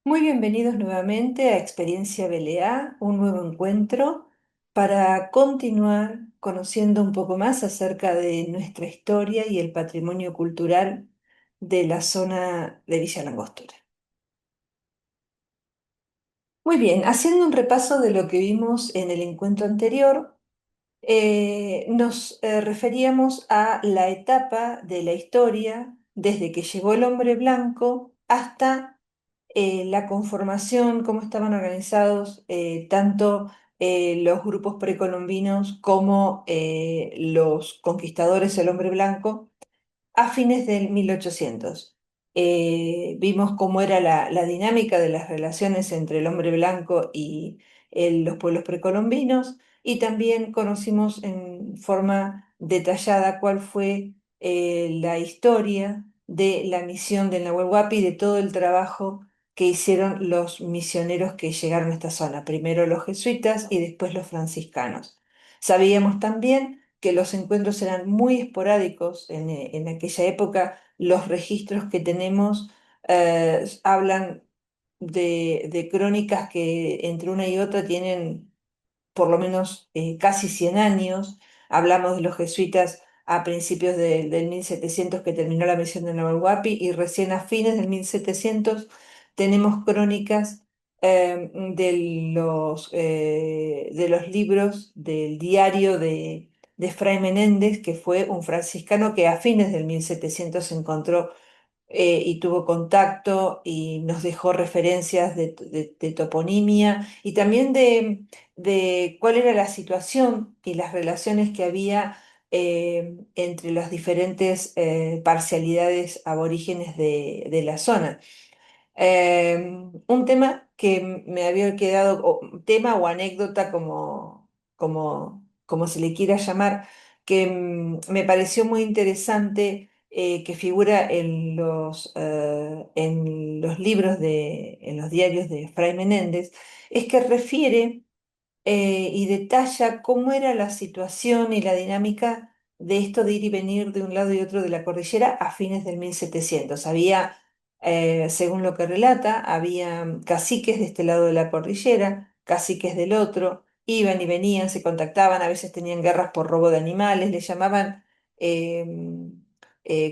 Muy bienvenidos nuevamente a Experiencia BLA, un nuevo encuentro para continuar conociendo un poco más acerca de nuestra historia y el patrimonio cultural de la zona de Villa Langostura. Muy bien, haciendo un repaso de lo que vimos en el encuentro anterior, nos referíamos a la etapa de la historia desde que llegó el hombre blanco hasta la conformación, cómo estaban organizados tanto los grupos precolombinos como los conquistadores, el hombre blanco, a fines del 1800. Vimos cómo era la dinámica de las relaciones entre el hombre blanco y los pueblos precolombinos y también conocimos en forma detallada cuál fue la historia de la misión del Nahuel Huapi y de todo el trabajo que hicieron los misioneros que llegaron a esta zona, primero los jesuitas y después los franciscanos. Sabíamos también que los encuentros eran muy esporádicos en aquella época. Los registros que tenemos hablan de crónicas que entre una y otra tienen por lo menos casi 100 años. Hablamos de los jesuitas a principios del 1700 que terminó la misión de Naval Huapi y recién a fines del 1700 tenemos crónicas de los libros del diario de Fray Menéndez, que fue un franciscano que a fines del 1700 se encontró y tuvo contacto y nos dejó referencias de toponimia y también de cuál era la situación y las relaciones que había entre las diferentes parcialidades aborígenes de la zona. Un tema que me había quedado, tema o anécdota como se le quiera llamar, que me pareció muy interesante, que figura en los libros en los diarios de Fray Menéndez, es que refiere y detalla cómo era la situación y la dinámica de esto de ir y venir de un lado y otro de la cordillera a fines del 1700. Había, según lo que relata, había caciques de este lado de la cordillera, caciques del otro, iban y venían, se contactaban, a veces tenían guerras por robo de animales, le llamaban,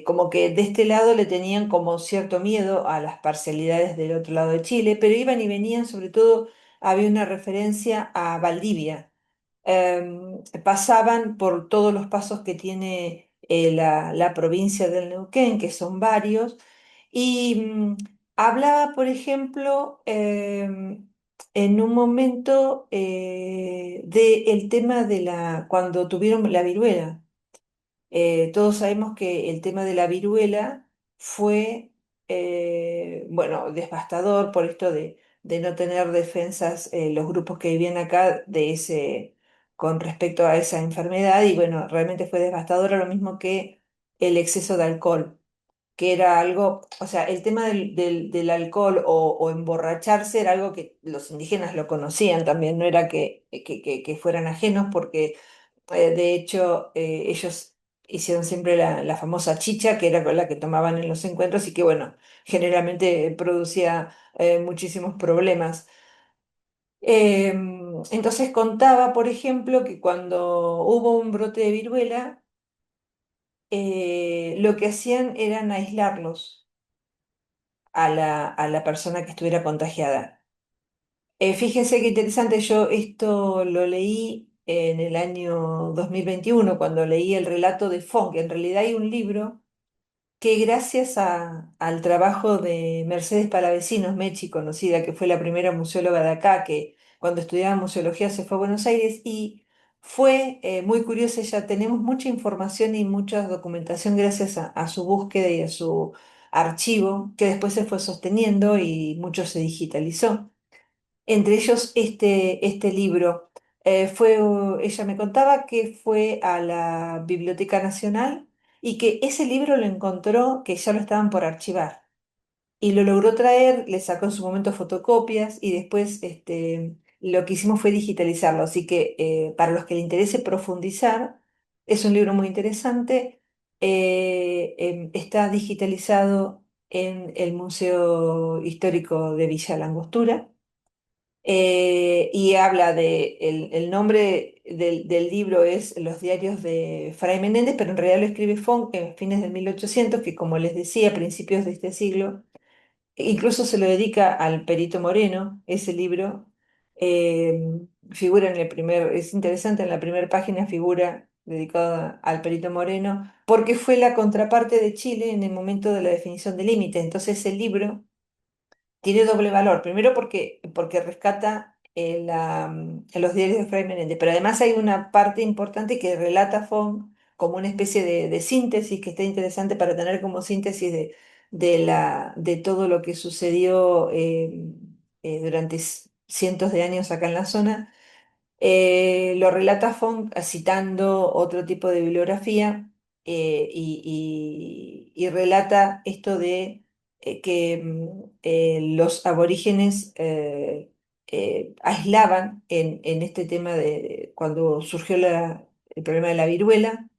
como que de este lado le tenían como cierto miedo a las parcialidades del otro lado de Chile, pero iban y venían sobre todo había una referencia a Valdivia. Pasaban por todos los pasos que tiene la provincia del Neuquén, que son varios, y hablaba, por ejemplo, en un momento del tema cuando tuvieron la viruela. Todos sabemos que el tema de la viruela fue, bueno, devastador por esto de no tener defensas los grupos que vivían acá con respecto a esa enfermedad y bueno, realmente fue devastadora, lo mismo que el exceso de alcohol, que era algo, o sea, el tema del alcohol o emborracharse era algo que los indígenas lo conocían también, no era que fueran ajenos porque de hecho, ellos hicieron siempre la famosa chicha, que era con la que tomaban en los encuentros y que, bueno, generalmente producía muchísimos problemas. Entonces contaba, por ejemplo, que cuando hubo un brote de viruela, lo que hacían eran aislarlos a la persona que estuviera contagiada. Fíjense qué interesante, yo esto lo leí en el año 2021 cuando leí el relato de Fong. En realidad hay un libro que gracias al trabajo de Mercedes Palavecinos Mechi, conocida, que fue la primera museóloga de acá, que cuando estudiaba museología se fue a Buenos Aires y fue muy curiosa, ella tenemos mucha información y mucha documentación gracias a su búsqueda y a su archivo, que después se fue sosteniendo y mucho se digitalizó. Entre ellos este libro. Ella me contaba que fue a la Biblioteca Nacional y que ese libro lo encontró, que ya lo estaban por archivar. Y lo logró traer, le sacó en su momento fotocopias y después lo que hicimos fue digitalizarlo. Así que para los que le interese profundizar, es un libro muy interesante. Está digitalizado en el Museo Histórico de Villa La Angostura. Y habla de, el nombre del libro es Los diarios de Fray Menéndez, pero en realidad lo escribe Font en fines de 1800, que como les decía, a principios de este siglo, incluso se lo dedica al Perito Moreno, ese libro. Figura en el primer, es interesante, en la primera página figura dedicada al Perito Moreno, porque fue la contraparte de Chile en el momento de la definición de límite. Entonces el libro tiene doble valor. Primero porque rescata los diarios de Fray Menéndez, pero además hay una parte importante que relata Font como una especie de síntesis que está interesante para tener como síntesis de todo lo que sucedió durante cientos de años acá en la zona. Lo relata Font citando otro tipo de bibliografía, y relata esto de que los aborígenes aislaban en este tema de cuando surgió el problema de la viruela.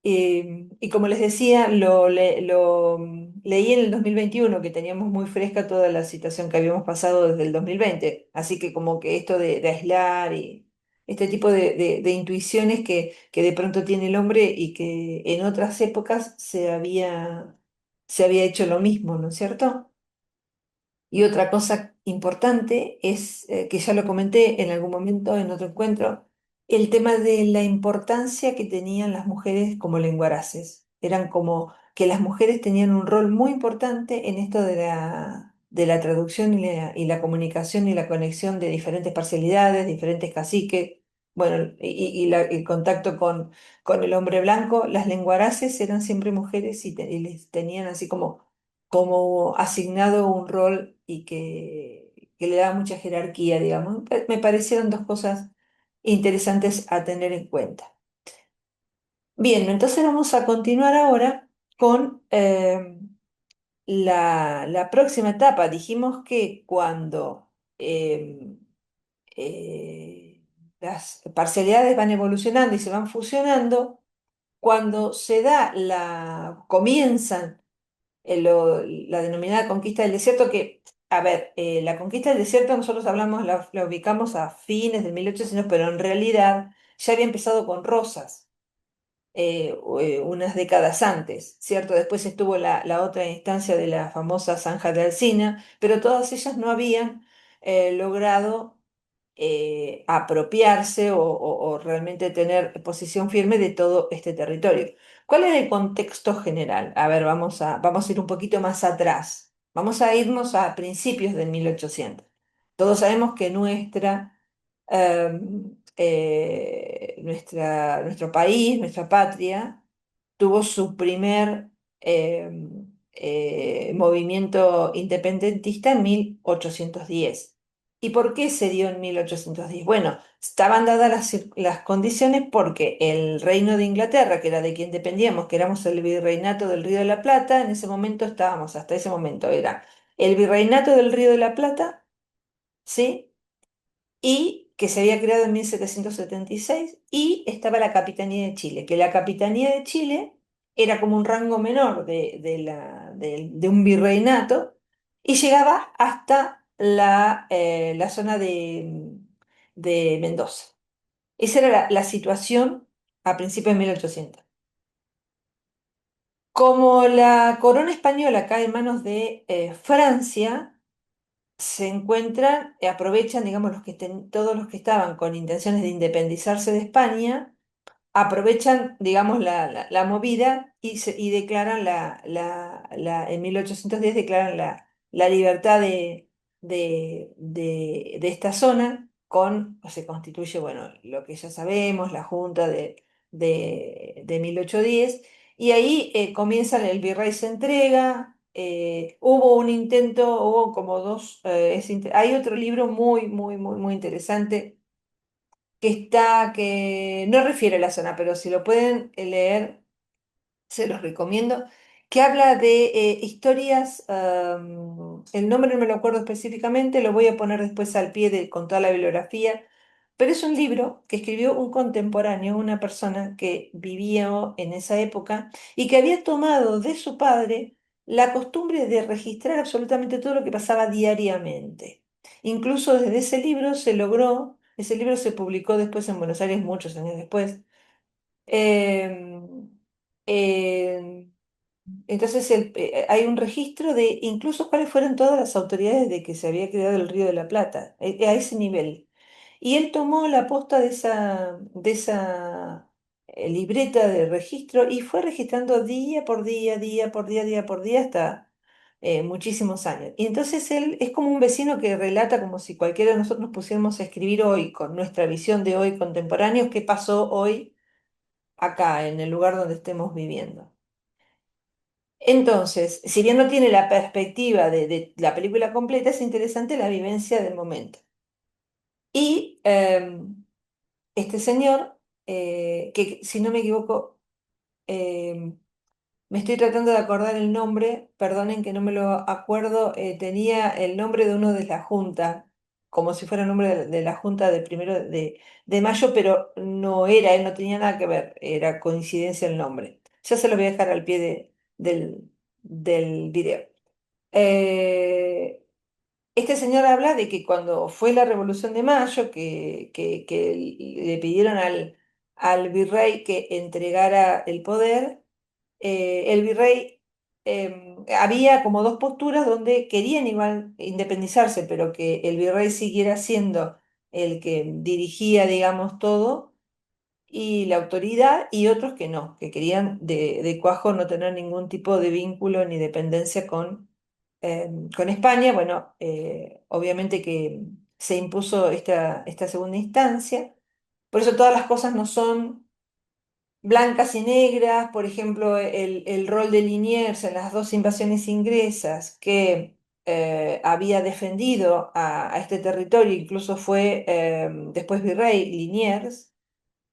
Y como les decía, leí en el 2021, que teníamos muy fresca toda la situación que habíamos pasado desde el 2020. Así que como que esto de aislar y este tipo de intuiciones que de pronto tiene el hombre y que en otras épocas se había hecho lo mismo, ¿no es cierto? Y otra cosa importante es, que ya lo comenté en algún momento en otro encuentro, el tema de la importancia que tenían las mujeres como lenguaraces. Eran como que las mujeres tenían un rol muy importante en esto de la traducción y la comunicación y la conexión de diferentes parcialidades, diferentes caciques, bueno, y el contacto con el hombre blanco. Las lenguaraces eran siempre mujeres y les tenían así como asignado un rol y que le daba mucha jerarquía, digamos. Me parecieron dos cosas interesantes a tener en cuenta. Bien, entonces vamos a continuar ahora con la próxima etapa. Dijimos que cuando eh, las parcialidades van evolucionando y se van fusionando, cuando comienzan la denominada conquista del desierto, que, a ver, la conquista del desierto nosotros hablamos, la ubicamos a fines de 1800, pero en realidad ya había empezado con Rosas, unas décadas antes, ¿cierto? Después estuvo la otra instancia de la famosa Zanja de Alcina, pero todas ellas no habían logrado apropiarse o realmente tener posición firme de todo este territorio. ¿Cuál era el contexto general? A ver, vamos a ir un poquito más atrás. Vamos a irnos a principios del 1800. Todos sabemos que nuestro país, nuestra patria, tuvo su primer movimiento independentista en 1810. ¿Y por qué se dio en 1810? Bueno, estaban dadas las condiciones porque el Reino de Inglaterra, que era de quien dependíamos, que éramos el Virreinato del Río de la Plata, en ese momento estábamos, hasta ese momento era el Virreinato del Río de la Plata, ¿sí? Y que se había creado en 1776, y estaba la Capitanía de Chile, que la Capitanía de Chile era como un rango menor de un virreinato, y llegaba hasta la zona de Mendoza. Esa era la situación a principios de 1800. Como la corona española cae en manos de Francia, se encuentran, aprovechan, digamos, todos los que estaban con intenciones de independizarse de España, aprovechan, digamos, la movida y declaran en 1810 declaran la libertad de esta zona. Se constituye, bueno, lo que ya sabemos, la Junta de 1810, y ahí comienzan, el virrey se entrega. Hubo un intento, hubo como dos. Hay otro libro muy, muy, muy, muy interesante que no refiere a la zona, pero si lo pueden leer, se los recomiendo, que habla de historias. El nombre no me lo acuerdo específicamente, lo voy a poner después al pie con toda la bibliografía, pero es un libro que escribió un contemporáneo, una persona que vivía en esa época y que había tomado de su padre la costumbre de registrar absolutamente todo lo que pasaba diariamente. Incluso desde ese libro se logró, ese libro se publicó después en Buenos Aires muchos años después. em, em, entonces hay un registro de incluso cuáles fueron todas las autoridades de que se había creado el Río de la Plata, a ese nivel. Y él tomó la posta de esa libreta de registro y fue registrando día por día, día por día, día por día, hasta muchísimos años. Y entonces él es como un vecino que relata como si cualquiera de nosotros nos pusiéramos a escribir hoy, con nuestra visión de hoy contemporáneos, qué pasó hoy acá, en el lugar donde estemos viviendo. Entonces, si bien no tiene la perspectiva de la película completa, es interesante la vivencia del momento. Y este señor, que si no me equivoco, em, me estoy tratando de acordar el nombre, perdonen que no me lo acuerdo, tenía el nombre de uno de la Junta, como si fuera el nombre de la Junta del 1 de mayo, pero no era, él no tenía nada que ver, era coincidencia el nombre. Ya se lo voy a dejar al pie del video. Eh, este señor habla de que cuando fue la Revolución de Mayo, que le pidieron al virrey que entregara el poder, el virrey, había como dos posturas donde querían igual independizarse, pero que el virrey siguiera siendo el que dirigía, digamos, todo y la autoridad, y otros que no, que querían de cuajo no tener ningún tipo de vínculo ni dependencia con España. Bueno, obviamente que se impuso esta segunda instancia. Por eso todas las cosas no son blancas y negras. Por ejemplo, el rol de Liniers en las dos invasiones inglesas, que había defendido a este territorio, incluso fue después virrey Liniers.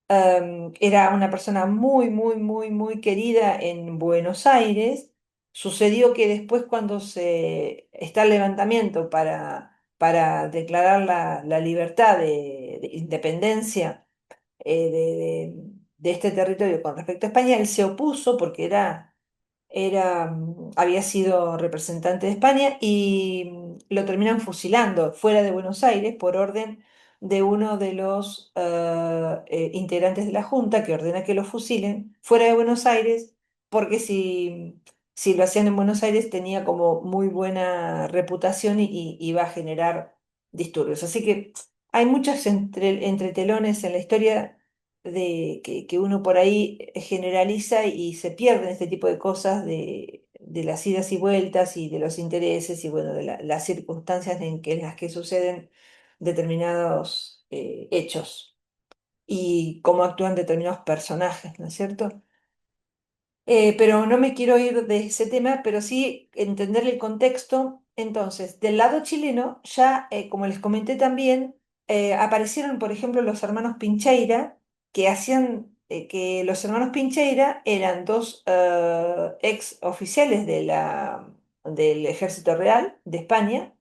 Era una persona muy, muy, muy, muy querida en Buenos Aires. Sucedió que después, cuando se está el levantamiento para declarar la libertad de independencia, de este territorio con respecto a España, él se opuso porque había sido representante de España, y lo terminan fusilando fuera de Buenos Aires por orden de uno de los integrantes de la Junta, que ordena que lo fusilen fuera de Buenos Aires, porque si lo hacían en Buenos Aires tenía como muy buena reputación y iba a generar disturbios. Así que hay muchos entretelones en la historia que uno por ahí generaliza y se pierde en este tipo de cosas de las idas y vueltas y de los intereses y bueno, de las circunstancias en las que suceden determinados hechos y cómo actúan determinados personajes, ¿no es cierto? Pero no me quiero ir de ese tema, pero sí entender el contexto. Entonces, del lado chileno, ya, como les comenté también, aparecieron, por ejemplo, los hermanos Pincheira, que hacían, que los hermanos Pincheira eran dos ex oficiales del Ejército Real de España,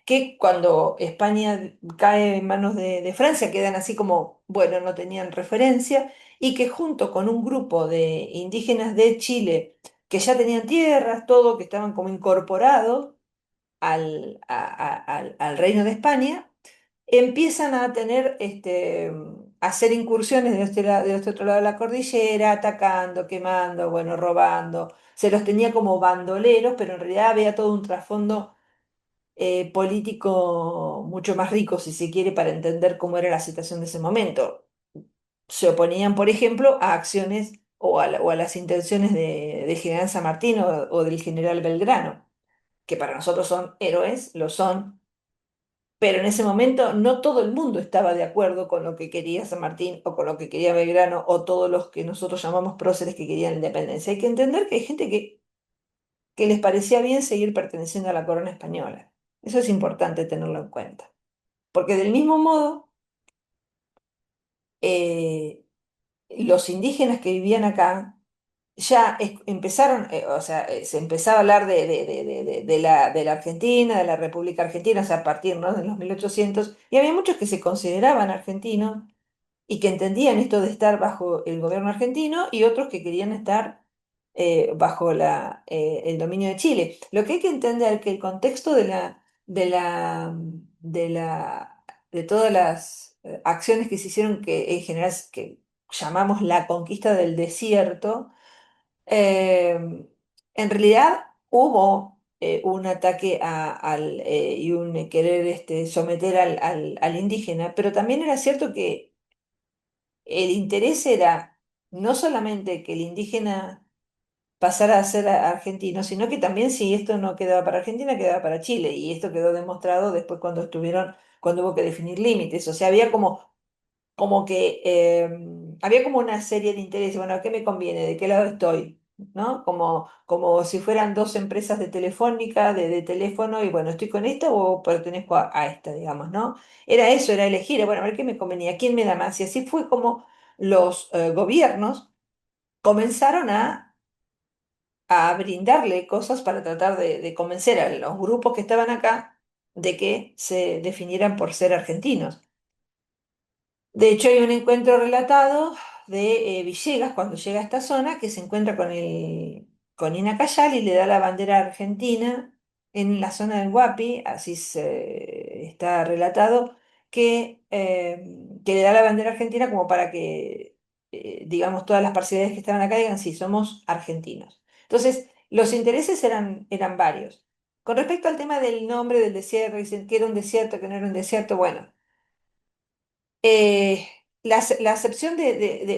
que cuando España cae en manos de Francia quedan así como, bueno, no tenían referencia, y que junto con un grupo de indígenas de Chile, que ya tenían tierras, todo, que estaban como incorporados al Reino de España, empiezan a tener, a hacer incursiones de este otro lado de la cordillera, atacando, quemando, bueno, robando. Se los tenía como bandoleros, pero en realidad había todo un trasfondo político mucho más rico, si se quiere, para entender cómo era la situación de ese momento. Se oponían, por ejemplo, a acciones o a las intenciones del general San Martín o del general Belgrano, que para nosotros son héroes, lo son, pero en ese momento no todo el mundo estaba de acuerdo con lo que quería San Martín o con lo que quería Belgrano o todos los que nosotros llamamos próceres que querían la independencia. Hay que entender que hay gente que les parecía bien seguir perteneciendo a la corona española. Eso es importante tenerlo en cuenta. Porque del mismo modo, eh, los indígenas que vivían acá ya empezaron, o sea, se empezaba a hablar de la Argentina, de la República Argentina, o sea, a partir, ¿no?, de los 1800, y había muchos que se consideraban argentinos y que entendían esto de estar bajo el gobierno argentino, y otros que querían estar bajo el dominio de Chile. Lo que hay que entender que el contexto de la, de todas las acciones que se hicieron, que en general que llamamos la conquista del desierto, en realidad hubo un ataque y un querer someter al indígena, pero también era cierto que el interés era no solamente que el indígena pasara a ser argentino, sino que también si esto no quedaba para Argentina, quedaba para Chile, y esto quedó demostrado después cuando hubo que definir límites, o sea, había como que había como una serie de intereses, bueno, ¿qué me conviene? ¿De qué lado estoy? ¿No? Como si fueran dos empresas de telefónica, de teléfono, y bueno, ¿estoy con esta o pertenezco a esta, digamos, ¿no? Era eso, era elegir, bueno, a ver qué me convenía, quién me da más, y así fue como los gobiernos comenzaron a brindarle cosas para tratar de convencer a los grupos que estaban acá de que se definieran por ser argentinos. De hecho, hay un encuentro relatado de Villegas cuando llega a esta zona que se encuentra con Ina Cayal y le da la bandera argentina en la zona del Guapi, así está relatado, que le da la bandera argentina como para que, digamos, todas las parcialidades que estaban acá digan, sí, somos argentinos. Entonces, los intereses eran varios. Con respecto al tema del nombre del desierto, dicen que era un desierto, que no era un desierto, bueno. Eh, la acepción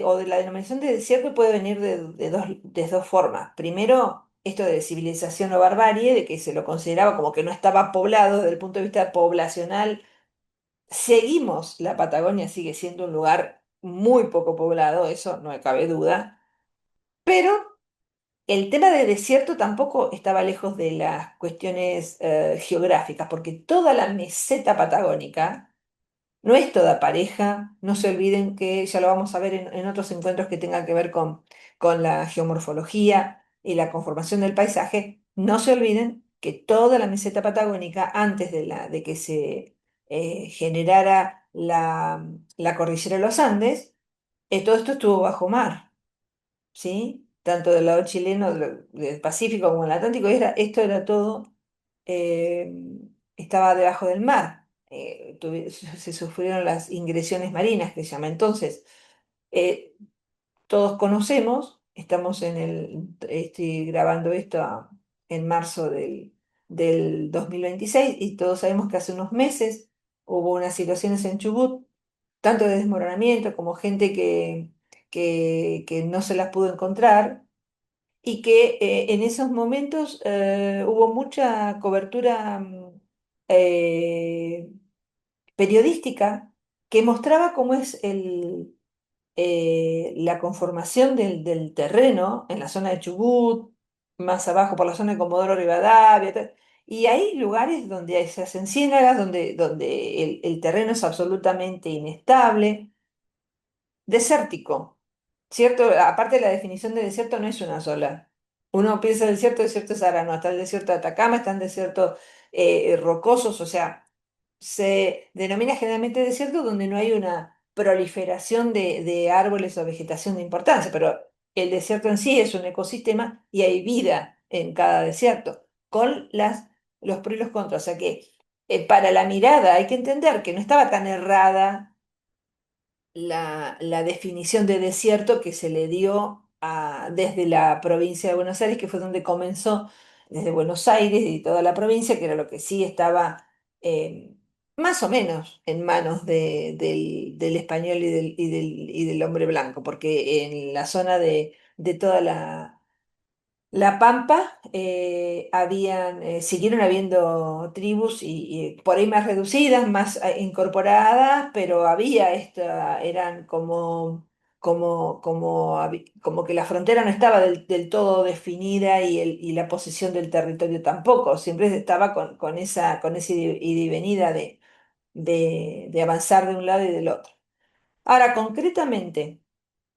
o de la denominación de desierto puede venir de dos formas. Primero, esto de civilización o barbarie, de que se lo consideraba como que no estaba poblado desde el punto de vista poblacional. Seguimos, la Patagonia sigue siendo un lugar muy poco poblado, eso no me cabe duda, pero el tema de desierto tampoco estaba lejos de las cuestiones geográficas, porque toda la meseta patagónica no es toda pareja, no se olviden que ya lo vamos a ver en otros encuentros que tengan que ver con la geomorfología y la conformación del paisaje. No se olviden que toda la meseta patagónica, antes de que se generara la cordillera de los Andes, todo esto estuvo bajo mar, ¿sí? Tanto del lado chileno, del Pacífico como del Atlántico, esto era todo, eh, estaba debajo del mar. Se sufrieron las ingresiones marinas, que se llama. Entonces, eh, todos conocemos, estoy grabando esto en marzo del 2026 y todos sabemos que hace unos meses hubo unas situaciones en Chubut, tanto de desmoronamiento como gente que no se las pudo encontrar y que en esos momentos hubo mucha cobertura eh, periodística que mostraba cómo es la conformación del terreno en la zona de Chubut, más abajo por la zona de Comodoro Rivadavia, y hay lugares donde se hacen ciénagas, donde el terreno es absolutamente inestable, desértico, ¿cierto? Aparte la definición de desierto no es una sola. Uno piensa desierto es ahora, no, está el desierto de Atacama, están desiertos rocosos, o sea, se denomina generalmente desierto donde no hay una proliferación de árboles o vegetación de importancia, pero el desierto en sí es un ecosistema y hay vida en cada desierto, con los pros y los contras. O sea que para la mirada hay que entender que no estaba tan errada la definición de desierto que se le dio desde la provincia de Buenos Aires, que fue donde comenzó, desde Buenos Aires y toda la provincia, que era lo que sí estaba más o menos en manos del español y del hombre blanco, porque en la zona de toda la Pampa, siguieron habiendo tribus y por ahí más reducidas, más incorporadas, pero eran como que la frontera no estaba del todo definida y la posición del territorio tampoco, siempre estaba con esa ida y venida de avanzar de un lado y del otro. Ahora, concretamente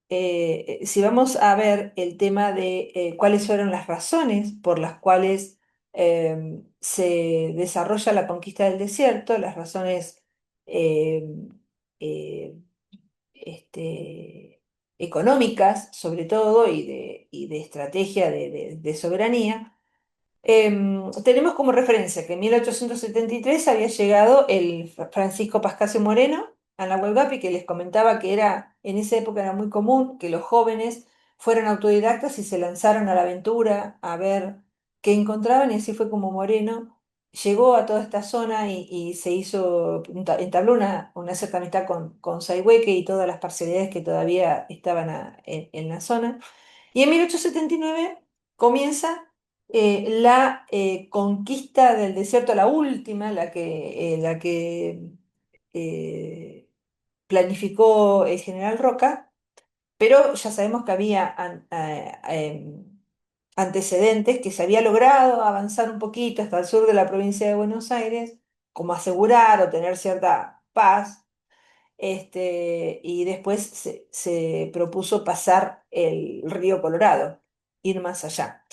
si vamos a ver el tema de cuáles fueron las razones por las cuales se desarrolla la conquista del desierto, las razones eh, eh, este, económicas, sobre todo, y de estrategia de soberanía. Tenemos como referencia que en 1873 había llegado el Francisco Pascasio Moreno a la Huelga y que les comentaba que en esa época era muy común que los jóvenes fueran autodidactas y se lanzaron a la aventura a ver qué encontraban, y así fue como Moreno llegó a toda esta zona y se hizo, entabló una cierta amistad con Sayhueque y todas las parcialidades que todavía estaban en la zona. Y en 1879 comienza la conquista del desierto, la última, la que eh, planificó el general Roca, pero ya sabemos que había antecedentes, que se había logrado avanzar un poquito hasta el sur de la provincia de Buenos Aires, como asegurar o tener cierta paz. Y después se propuso pasar el río Colorado, ir más allá,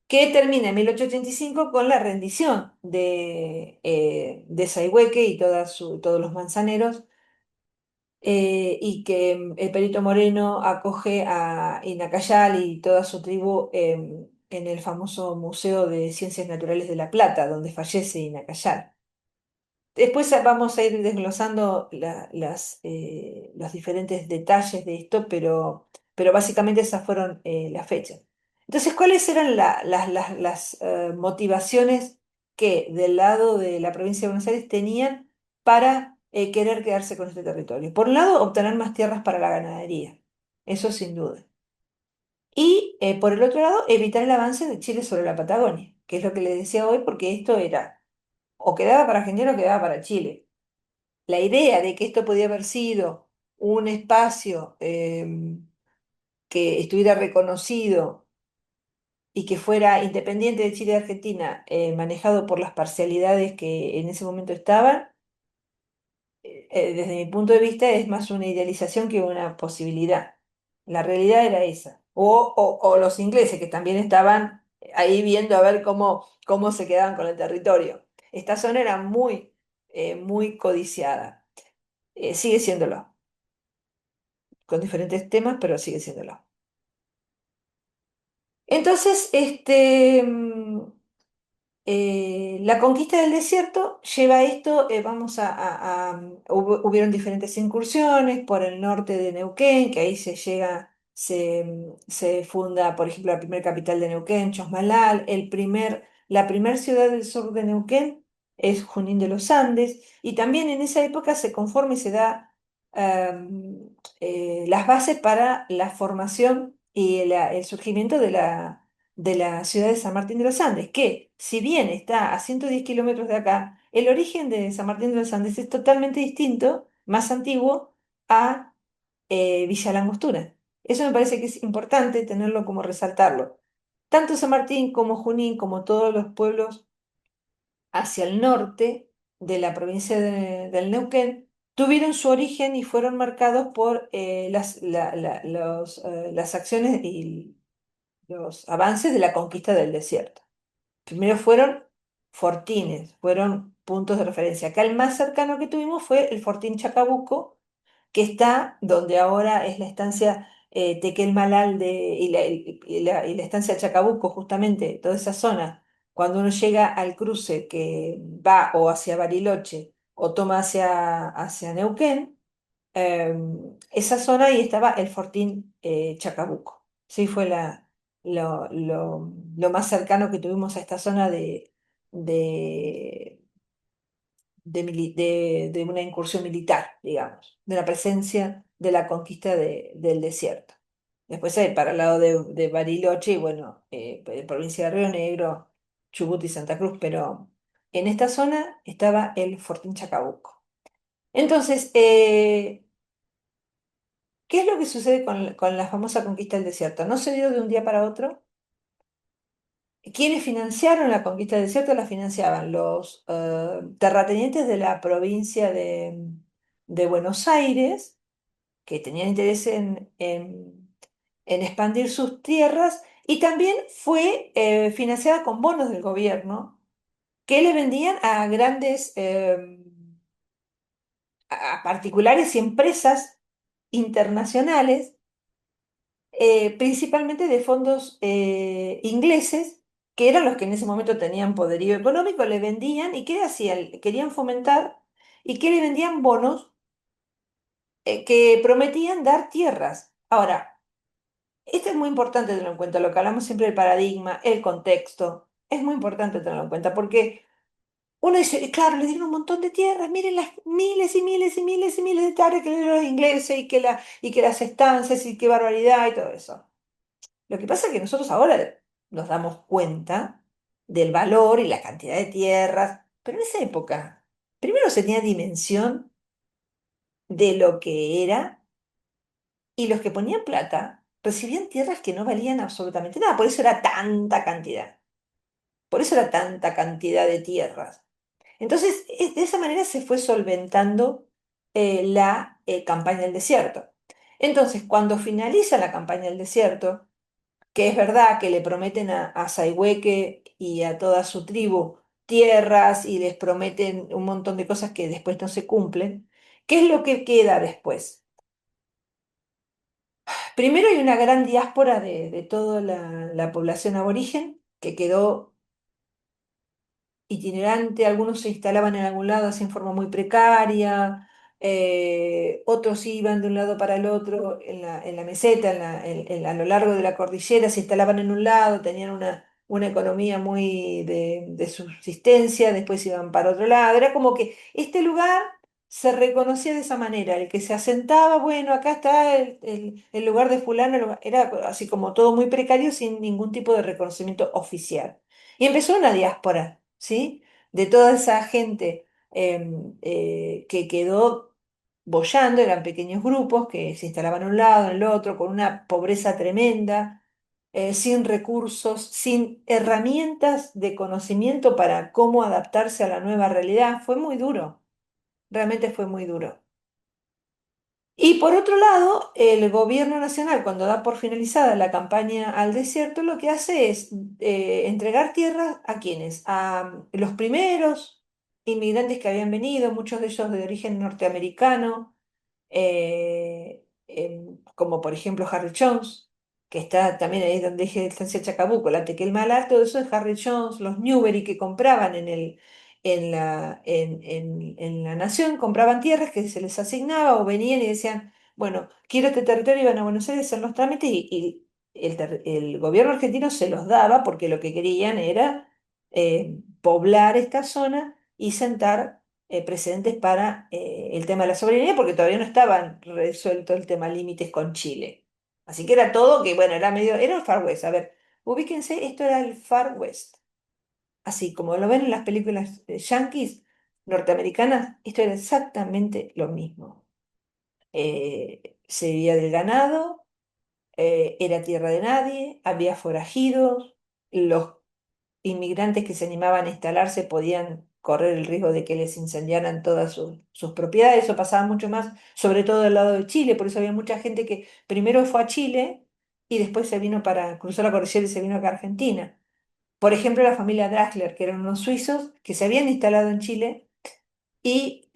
que termina en 1885 con la rendición de Sayhueque y todos los manzaneros, y que Perito Moreno acoge a Inacayal y toda su tribu en el famoso Museo de Ciencias Naturales de La Plata, donde fallece Inacayal. Después vamos a ir desglosando los diferentes detalles de esto, pero básicamente esas fueron las fechas. Entonces, ¿cuáles eran las motivaciones que del lado de la provincia de Buenos Aires tenían para querer quedarse con este territorio? Por un lado, obtener más tierras para la ganadería, eso sin duda. Y por el otro lado, evitar el avance de Chile sobre la Patagonia, que es lo que les decía hoy, porque esto era o quedaba para Argentina o quedaba para Chile. La idea de que esto podía haber sido un espacio que estuviera reconocido y que fuera independiente de Chile y Argentina, manejado por las parcialidades que en ese momento estaban, desde mi punto de vista es más una idealización que una posibilidad. La realidad era esa. O los ingleses que también estaban ahí viendo a ver cómo se quedaban con el territorio. Esta zona era muy codiciada. Sigue siéndolo, con diferentes temas, pero sigue siéndolo. Entonces, la conquista del desierto lleva a esto, vamos hubieron diferentes incursiones por el norte de Neuquén, que ahí se llega, se funda, por ejemplo, la primera capital de Neuquén, Chosmalal, la primer ciudad del sur de Neuquén es Junín de los Andes, y también en esa época se conforma y se da las bases para la formación y el surgimiento de la ciudad de San Martín de los Andes, que si bien está a 110 kilómetros de acá, el origen de San Martín de los Andes es totalmente distinto, más antiguo, a Villa Langostura. Eso me parece que es importante tenerlo como resaltarlo. Tanto San Martín como Junín, como todos los pueblos hacia el norte de la provincia del Neuquén, tuvieron su origen y fueron marcados por las acciones y los avances de la conquista del desierto. Primero fueron fortines, fueron puntos de referencia. Acá el más cercano que tuvimos fue el Fortín Chacabuco, que está donde ahora es la estancia Tequel Malal y la estancia Chacabuco, justamente, toda esa zona. Cuando uno llega al cruce que va o hacia Bariloche o toma hacia Neuquén, esa zona ahí estaba el Fortín Chacabuco. Sí, fue lo más cercano que tuvimos a esta zona de, de una incursión militar, digamos, de la presencia de la conquista del desierto. Después hay para el lado de Bariloche y bueno, provincia de Río Negro, Chubut y Santa Cruz, pero en esta zona estaba el Fortín Chacabuco. Entonces, ¿qué es lo que sucede con la famosa conquista del desierto? No se dio de un día para otro. Quienes financiaron la conquista del desierto la financiaban los terratenientes de la provincia de Buenos Aires, que tenían interés en expandir sus tierras, y también fue financiada con bonos del gobierno que le vendían a grandes, a particulares y empresas internacionales principalmente de fondos ingleses, que eran los que en ese momento tenían poderío económico, le vendían y ¿qué hacían? Querían fomentar y que le vendían bonos que prometían dar tierras. Ahora, esto es muy importante tenerlo en cuenta, lo que hablamos siempre del paradigma, el contexto, es muy importante tenerlo en cuenta porque uno dice, claro, le dieron un montón de tierras, miren las miles y miles y miles y miles de hectáreas que le dieron los ingleses y que las estancias y qué barbaridad y todo eso. Lo que pasa es que nosotros ahora nos damos cuenta del valor y la cantidad de tierras, pero en esa época, primero se tenía dimensión de lo que era y los que ponían plata recibían tierras que no valían absolutamente nada, por eso era tanta cantidad, por eso era tanta cantidad de tierras. Entonces, de esa manera se fue solventando la campaña del desierto. Entonces, cuando finaliza la campaña del desierto, que es verdad que le prometen a Saihueque y a toda su tribu tierras y les prometen un montón de cosas que después no se cumplen, ¿qué es lo que queda después? Primero hay una gran diáspora de toda la población aborigen que quedó itinerante, algunos se instalaban en algún lado así en forma muy precaria, otros iban de un lado para el otro en la meseta, a lo largo de la cordillera, se instalaban en un lado, tenían una economía muy de subsistencia, después iban para otro lado, era como que este lugar se reconocía de esa manera, el que se asentaba, bueno, acá está el lugar de fulano, era así como todo muy precario sin ningún tipo de reconocimiento oficial. Y empezó una diáspora, ¿sí? De toda esa gente que quedó boyando, eran pequeños grupos que se instalaban en un lado, en el otro, con una pobreza tremenda, sin recursos, sin herramientas de conocimiento para cómo adaptarse a la nueva realidad. Fue muy duro, realmente fue muy duro. Y por otro lado, el gobierno nacional, cuando da por finalizada la campaña al desierto, lo que hace es entregar tierras a quienes, a los primeros inmigrantes que habían venido, muchos de ellos de origen norteamericano, como por ejemplo Harry Jones, que está también ahí donde dije Estancia Chacabuco, la Tequel Malar, todo eso es Harry Jones, los Newbery que compraban en la nación, compraban tierras que se les asignaba o venían y decían, bueno, quiero este territorio, iban a Buenos Aires a hacer los trámites y el gobierno argentino se los daba porque lo que querían era poblar esta zona y sentar precedentes para el tema de la soberanía, porque todavía no estaban resuelto el tema límites con Chile. Así que era todo que, bueno, era medio, era el Far West. A ver, ubíquense, esto era el Far West. Así como lo ven en las películas yanquis norteamericanas, esto era exactamente lo mismo. Se vivía del ganado, era tierra de nadie, había forajidos, los inmigrantes que se animaban a instalarse podían correr el riesgo de que les incendiaran todas sus propiedades, eso pasaba mucho más, sobre todo del lado de Chile, por eso había mucha gente que primero fue a Chile y después se vino para, cruzó la cordillera y se vino acá a Argentina. Por ejemplo, la familia Draxler, que eran unos suizos que se habían instalado en Chile y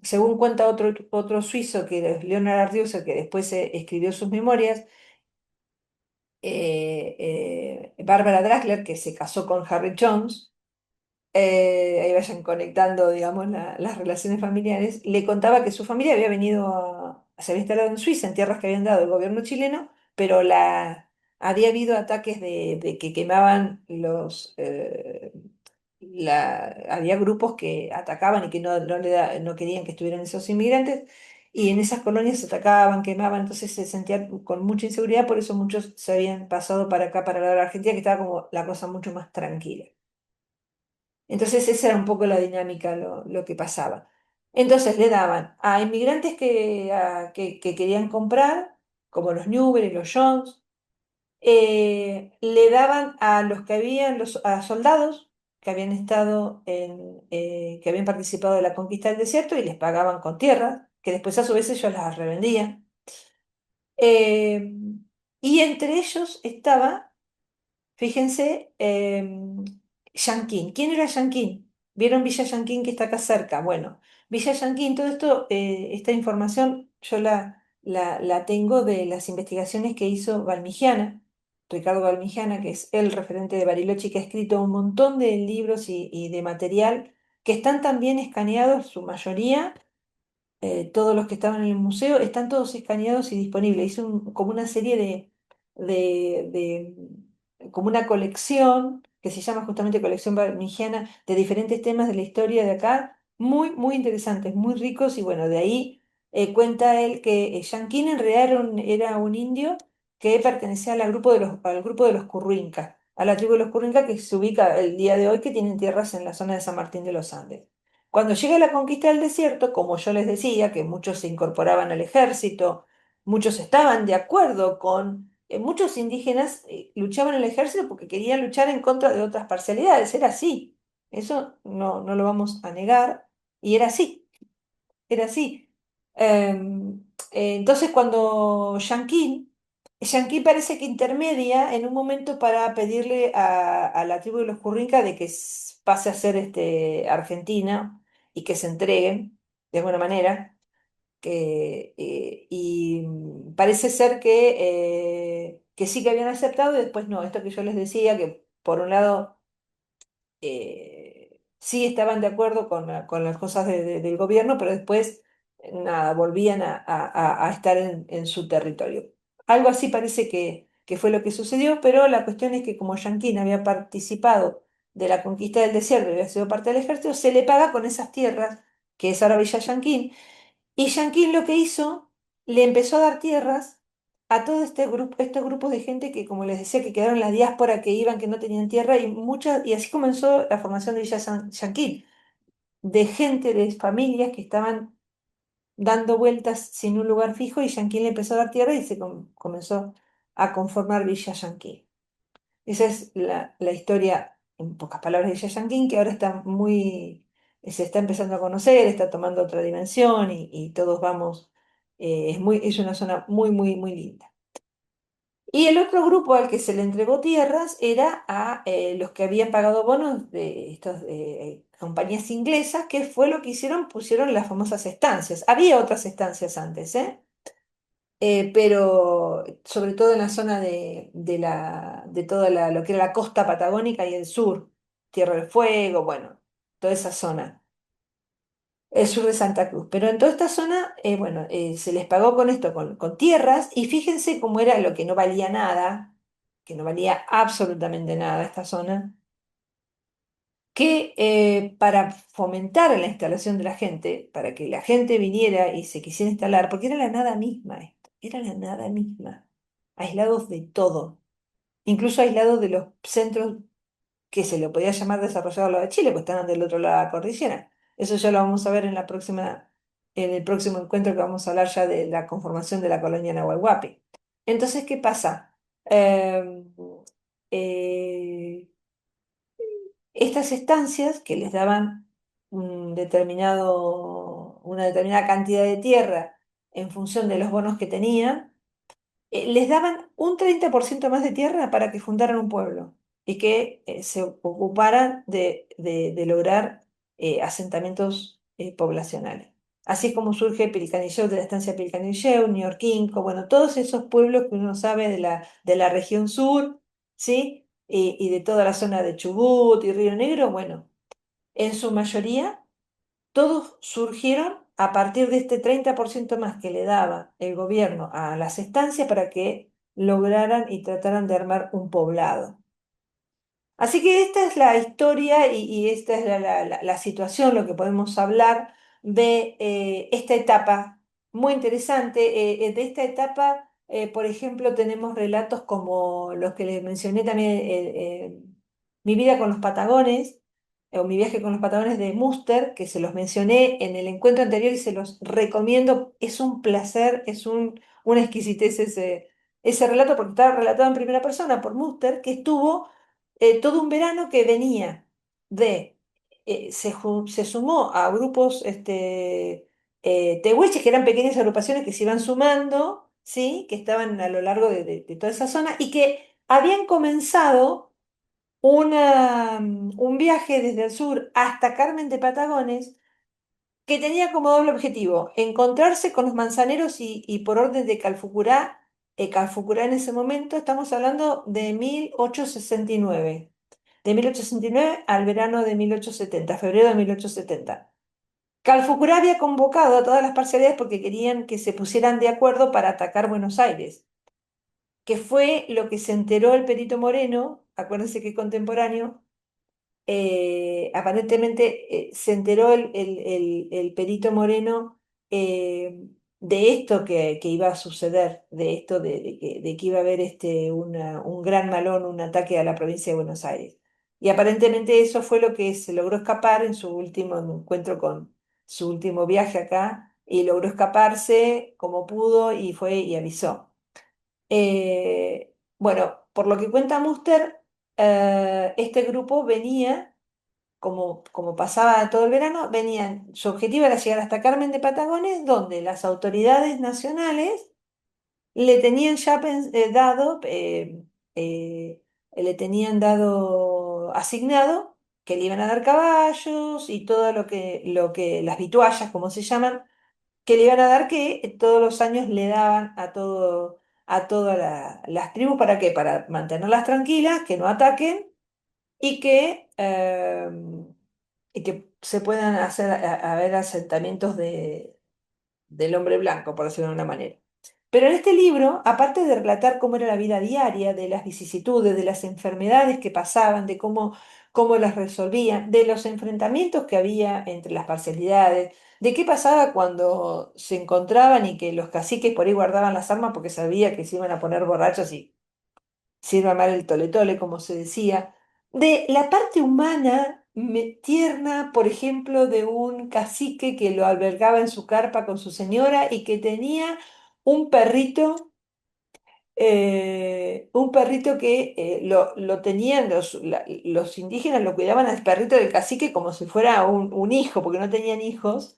según cuenta otro suizo, que es Leonard Ardiuso, que después escribió sus memorias, Barbara Draxler, que se casó con Harry Jones, ahí vayan conectando, digamos, las relaciones familiares, le contaba que su familia había venido se había instalado en Suiza, en tierras que habían dado el gobierno chileno, pero había habido ataques de que quemaban había grupos que atacaban y que no querían que estuvieran esos inmigrantes. Y en esas colonias se atacaban, quemaban, entonces se sentían con mucha inseguridad, por eso muchos se habían pasado para acá, para la Argentina, que estaba como la cosa mucho más tranquila. Entonces esa era un poco la dinámica, lo que pasaba. Entonces le daban a inmigrantes que querían comprar, como los Newbery y los Jones, le daban a los que a soldados que habían que habían participado de la conquista del desierto y les pagaban con tierras, que después a su vez ellos las revendían. Eh, y entre ellos estaba, fíjense, Yanquín. ¿Quién era Yanquín? ¿Vieron Villa Yanquín que está acá cerca? Bueno, Villa Yanquín, todo esto, esta información yo la tengo de las investigaciones que hizo Valmigiana, Ricardo Valmigiana, que es el referente de Bariloche, que ha escrito un montón de libros y de material que están también escaneados, su mayoría todos los que estaban en el museo están todos escaneados y disponibles. Hice como una serie como una colección que se llama justamente Colección Barmigiana de diferentes temas de la historia de acá, muy, muy interesantes, muy ricos. Y bueno, de ahí cuenta él que Yanquín en realidad era un indio que pertenecía al grupo de los Currinca, a la tribu de los Currinca que se ubica el día de hoy, que tienen tierras en la zona de San Martín de los Andes. Cuando llega la conquista del desierto, como yo les decía, que muchos se incorporaban al ejército, muchos estaban de acuerdo con, muchos indígenas luchaban en el ejército porque querían luchar en contra de otras parcialidades, era así, eso no lo vamos a negar, y era así, era así. Entonces cuando Yanquín parece que intermedia en un momento para pedirle a la tribu de los Currinca de que pase a ser Argentina y que se entreguen de alguna manera. Parece ser que sí que habían aceptado y después no. Esto que yo les decía, que por un lado sí estaban de acuerdo con las cosas del gobierno, pero después, nada, volvían a estar en su territorio. Algo así parece que fue lo que sucedió, pero la cuestión es que como Yanquín había participado de la conquista del desierto y había sido parte del ejército, se le paga con esas tierras, que es ahora Villa Yanquín, y Yanquín lo que hizo, le empezó a dar tierras a todo este grupo, estos grupos de gente que, como les decía, que quedaron en la diáspora, que iban, que no tenían tierra, y así comenzó la formación de Villa Yanquín, de gente, de familias que estaban dando vueltas sin un lugar fijo, y Yanquín le empezó a dar tierra y comenzó a conformar Villa Yanquín. Esa es la historia, en pocas palabras, de Villa Yanquín, que ahora está se está empezando a conocer, está tomando otra dimensión y todos vamos, es una zona muy, muy, muy linda. Y el otro grupo al que se le entregó tierras era a los que habían pagado bonos de estas compañías inglesas, que fue lo que hicieron, pusieron las famosas estancias. Había otras estancias antes, ¿eh? Pero sobre todo en la zona de toda lo que era la costa patagónica y el sur, Tierra del Fuego, bueno, toda esa zona, el sur de Santa Cruz. Pero en toda esta zona, bueno, se les pagó con esto, con tierras, y fíjense cómo era lo que no valía nada, que no valía absolutamente nada esta zona, que para fomentar la instalación de la gente, para que la gente viniera y se quisiera instalar, porque era la nada misma esto, era la nada misma, aislados de todo, incluso aislados de los centros que se le podía llamar desarrollados al lado de Chile, pues estaban del otro lado de la cordillera. Eso ya lo vamos a ver en el próximo encuentro, que vamos a hablar ya de la conformación de la colonia Nahuel Huapi. Entonces, ¿qué pasa? Em, eh, Estas estancias que les daban una determinada cantidad de tierra en función de los bonos que tenían, les daban un 30% más de tierra para que fundaran un pueblo y que se ocuparan de lograr asentamientos poblacionales. Así es como surge Pilcanilleu, de la estancia Pilcanilleu, Ñorquinco, bueno, todos esos pueblos que uno sabe de la región sur, ¿sí? Y de toda la zona de Chubut y Río Negro, bueno, en su mayoría todos surgieron a partir de este 30% más que le daba el gobierno a las estancias para que lograran y trataran de armar un poblado. Así que esta es la historia y esta es la situación, lo que podemos hablar de esta etapa muy interesante. De esta etapa, por ejemplo, tenemos relatos como los que les mencioné también, Mi vida con los Patagones, o Mi viaje con los Patagones de Muster, que se los mencioné en el encuentro anterior y se los recomiendo. Es un placer, una exquisitez ese relato, porque está relatado en primera persona por Muster, que estuvo todo un verano, que venía de, se sumó a grupos tehuelches, que eran pequeñas agrupaciones que se iban sumando, ¿sí? Que estaban a lo largo de toda esa zona y que habían comenzado un viaje desde el sur hasta Carmen de Patagones que tenía como doble objetivo encontrarse con los manzaneros y por orden de Calfucurá, Calfucurá en ese momento, estamos hablando de 1869, de 1869 al verano de 1870, febrero de 1870. Calfucurá había convocado a todas las parcialidades porque querían que se pusieran de acuerdo para atacar Buenos Aires, que fue lo que se enteró el Perito Moreno, acuérdense que es contemporáneo. Aparentemente se enteró el Perito Moreno, de esto que iba a suceder, de esto de que iba a haber un gran malón, un ataque a la provincia de Buenos Aires. Y aparentemente eso fue lo que se logró escapar en su último encuentro con su último viaje acá, y logró escaparse como pudo y fue y avisó. Bueno, por lo que cuenta Muster, este grupo venía como pasaba todo el verano, venían, su objetivo era llegar hasta Carmen de Patagones, donde las autoridades nacionales le tenían ya le tenían dado asignado que le iban a dar caballos y todo las vituallas, como se llaman, que le iban a dar, que todos los años le daban a todas las tribus. ¿Para qué? Para mantenerlas tranquilas, que no ataquen y que se puedan hacer haber asentamientos del hombre blanco, por decirlo de una manera. Pero en este libro, aparte de relatar cómo era la vida diaria, de las vicisitudes, de las enfermedades que pasaban, de cómo las resolvían, de los enfrentamientos que había entre las parcialidades, de qué pasaba cuando se encontraban y que los caciques por ahí guardaban las armas porque sabía que se iban a poner borrachos y sirva mal el tole tole, como se decía, de la parte humana tierna, por ejemplo, de un cacique que lo albergaba en su carpa con su señora y que tenía un perrito, un perrito que lo tenían los indígenas, lo cuidaban al perrito del cacique como si fuera un hijo, porque no tenían hijos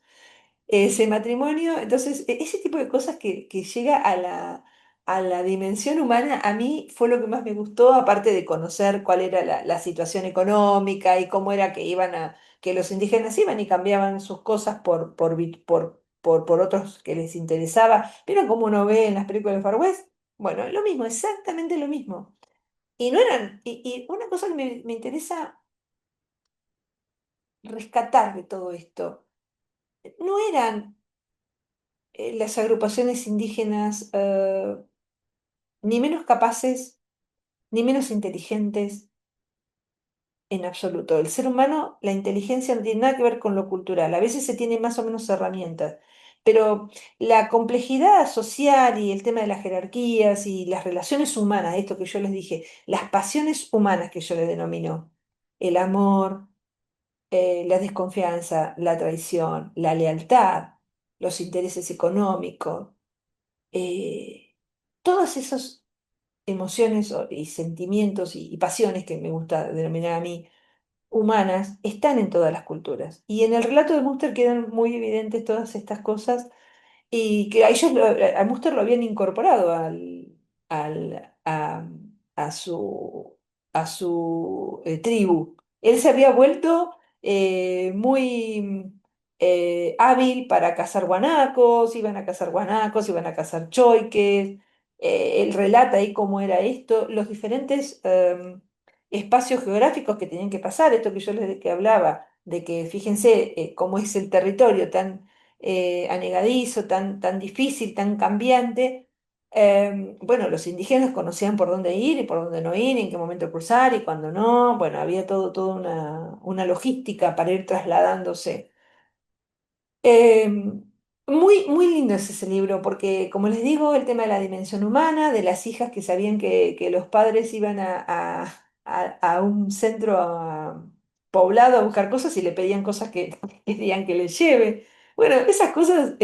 ese matrimonio. Entonces, ese tipo de cosas que llega a la dimensión humana, a mí fue lo que más me gustó, aparte de conocer cuál era la situación económica y cómo era que los indígenas iban y cambiaban sus cosas por otros que les interesaba. ¿Vieron cómo uno ve en las películas de Far West? Bueno, lo mismo, exactamente lo mismo. Y no eran, y una cosa que me interesa rescatar de todo esto, no eran las agrupaciones indígenas, ni menos capaces, ni menos inteligentes en absoluto. El ser humano, la inteligencia no tiene nada que ver con lo cultural. A veces se tiene más o menos herramientas, pero la complejidad social y el tema de las jerarquías y las relaciones humanas, esto que yo les dije, las pasiones humanas que yo les denomino, el amor, la desconfianza, la traición, la lealtad, los intereses económicos, eh, todas esas emociones y sentimientos y pasiones que me gusta denominar a mí humanas están en todas las culturas. Y en el relato de Muster quedan muy evidentes todas estas cosas y que a Muster lo habían incorporado al- a, a su, tribu. Él se había vuelto muy hábil para cazar guanacos, iban a cazar choiques. Él relata ahí cómo era esto, los diferentes espacios geográficos que tenían que pasar, esto que yo les que hablaba, de que fíjense cómo es el territorio tan anegadizo, tan difícil, tan cambiante. Bueno, los indígenas conocían por dónde ir y por dónde no ir, en qué momento cruzar y cuándo no. Bueno, había toda una logística para ir trasladándose. Eh, muy lindo es ese libro, porque como les digo, el tema de la dimensión humana, de las hijas que sabían que los padres iban a un centro poblado a buscar cosas y le pedían cosas que querían que les lleve. Bueno, esas cosas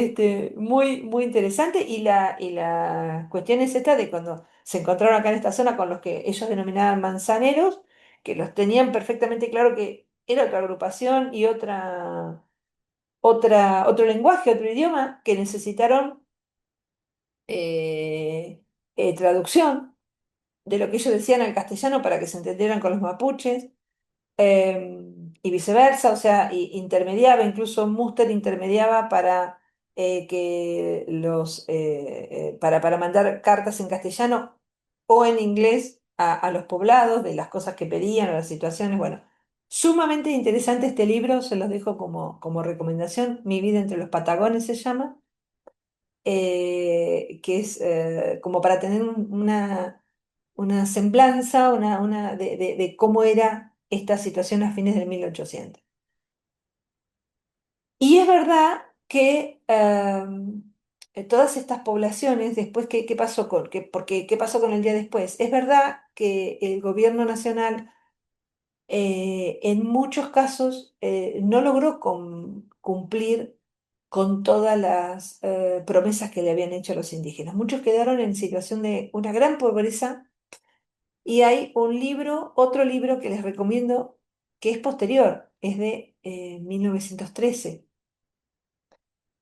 muy interesantes, y la cuestión es esta de cuando se encontraron acá en esta zona con los que ellos denominaban manzaneros, que los tenían perfectamente claro que era otra agrupación y otro lenguaje, otro idioma, que necesitaron eh, traducción de lo que ellos decían al castellano para que se entendieran con los mapuches. y viceversa, o sea, intermediaba, incluso Muster intermediaba para que para mandar cartas en castellano o en inglés a los poblados de las cosas que pedían o las situaciones. Bueno, sumamente interesante este libro, se los dejo como recomendación. Mi vida entre los Patagones se llama, que es como para tener una semblanza de cómo era esta situación a fines de 1800. Y es verdad que todas estas poblaciones, después, ¿qué pasó qué pasó con el día después? Es verdad que el gobierno nacional en muchos casos no logró cumplir con todas las promesas que le habían hecho a los indígenas. Muchos quedaron en situación de una gran pobreza y hay otro libro que les recomiendo, que es posterior, es de 1913,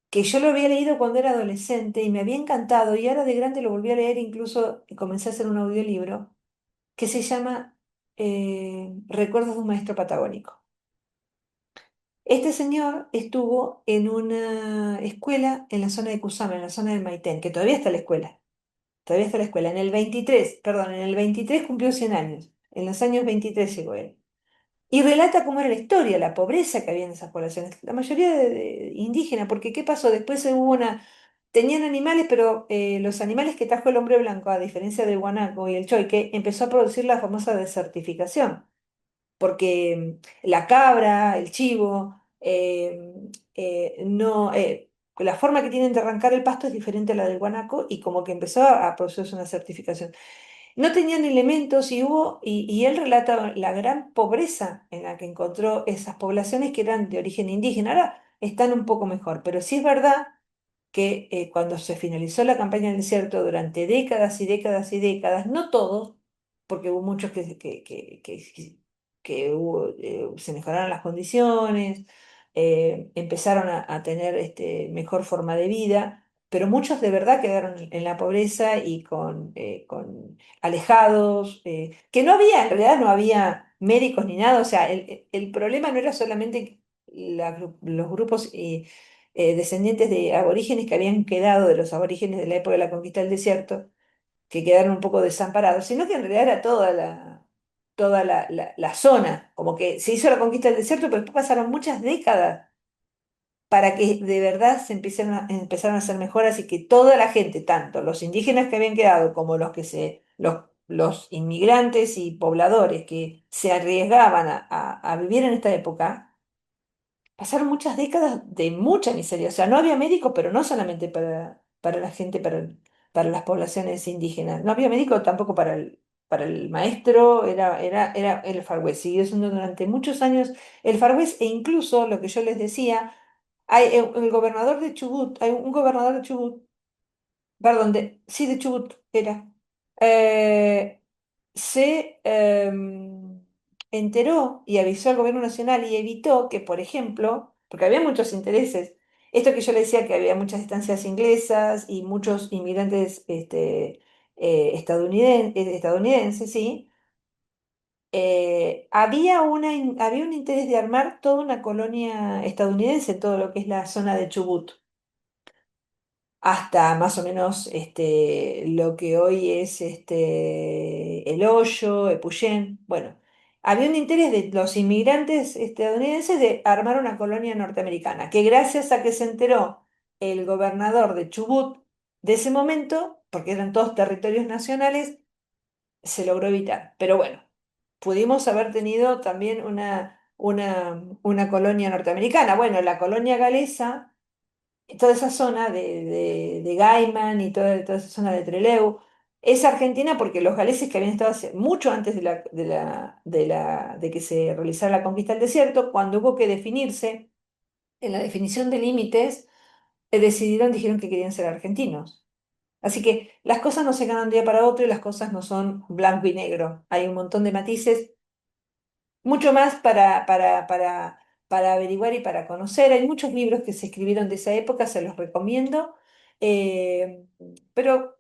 que yo lo había leído cuando era adolescente y me había encantado y ahora de grande lo volví a leer, incluso comencé a hacer un audiolibro, que se llama Recuerdos de un maestro patagónico. Este señor estuvo en una escuela en la zona de Cusama, en la zona de Maitén, que todavía está la escuela. Todavía está la escuela. En el 23, perdón, en el 23 cumplió 100 años. En los años 23 llegó él. Y relata cómo era la historia, la pobreza que había en esas poblaciones. La mayoría de indígena, porque ¿qué pasó? Después hubo una... Tenían animales, pero los animales que trajo el hombre blanco, a diferencia del guanaco y el choique, empezó a producir la famosa desertificación porque la cabra, el chivo, no, la forma que tienen de arrancar el pasto es diferente a la del guanaco y como que empezó a producirse una certificación. No tenían elementos y él relata la gran pobreza en la que encontró esas poblaciones que eran de origen indígena. Ahora están un poco mejor, pero sí es verdad que cuando se finalizó la campaña del desierto durante décadas y décadas y décadas, no todos, porque hubo muchos se mejoraron las condiciones, empezaron a tener mejor forma de vida, pero muchos de verdad quedaron en la pobreza y con alejados, que no había, en realidad no había médicos ni nada, o sea, el problema no era solamente los grupos descendientes de aborígenes que habían quedado de los aborígenes de la época de la conquista del desierto, que quedaron un poco desamparados, sino que en realidad era toda la zona, como que se hizo la conquista del desierto, pero después pasaron muchas décadas para que de verdad empezaron a hacer mejoras y que toda la gente, tanto los indígenas que habían quedado como los inmigrantes y pobladores que se arriesgaban a vivir en esta época, pasaron muchas décadas de mucha miseria. O sea, no había médicos, pero no solamente para la gente, para las poblaciones indígenas. No había médico tampoco para el maestro, era el Far West. Siguió siendo durante muchos años el Far West e incluso lo que yo les decía, el gobernador de Chubut, hay un gobernador de Chubut, perdón, sí, de Chubut era. eh, se enteró y avisó al gobierno nacional y evitó que, por ejemplo, porque había muchos intereses, esto que yo le decía que había muchas estancias inglesas y muchos inmigrantes estadounidenses, ¿sí? Había un interés de armar toda una colonia estadounidense en todo lo que es la zona de Chubut hasta más o menos lo que hoy es El Hoyo, Epuyén. Bueno, había un interés de los inmigrantes estadounidenses de armar una colonia norteamericana, que gracias a que se enteró el gobernador de Chubut de ese momento, porque eran todos territorios nacionales, se logró evitar. Pero bueno, pudimos haber tenido también una colonia norteamericana. Bueno, la colonia galesa toda esa zona de Gaiman y toda esa zona de Trelew, es Argentina porque los galeses que habían estado mucho antes de que se realizara la conquista del desierto, cuando hubo que definirse, en la definición de límites, dijeron que querían ser argentinos. Así que las cosas no se ganan de un día para otro y las cosas no son blanco y negro. Hay un montón de matices mucho más para averiguar y para conocer. Hay muchos libros que se escribieron de esa época, se los recomiendo, eh, pero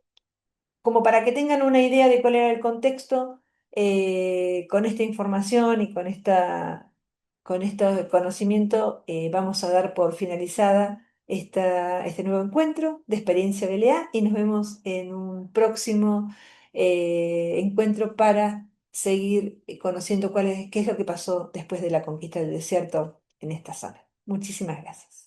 como para que tengan una idea de cuál era el contexto, con esta información y con esta con este conocimiento vamos a dar por finalizada este nuevo encuentro de Experiencia BLA y nos vemos en un próximo encuentro para seguir conociendo qué es lo que pasó después de la conquista del desierto en esta zona. Muchísimas gracias.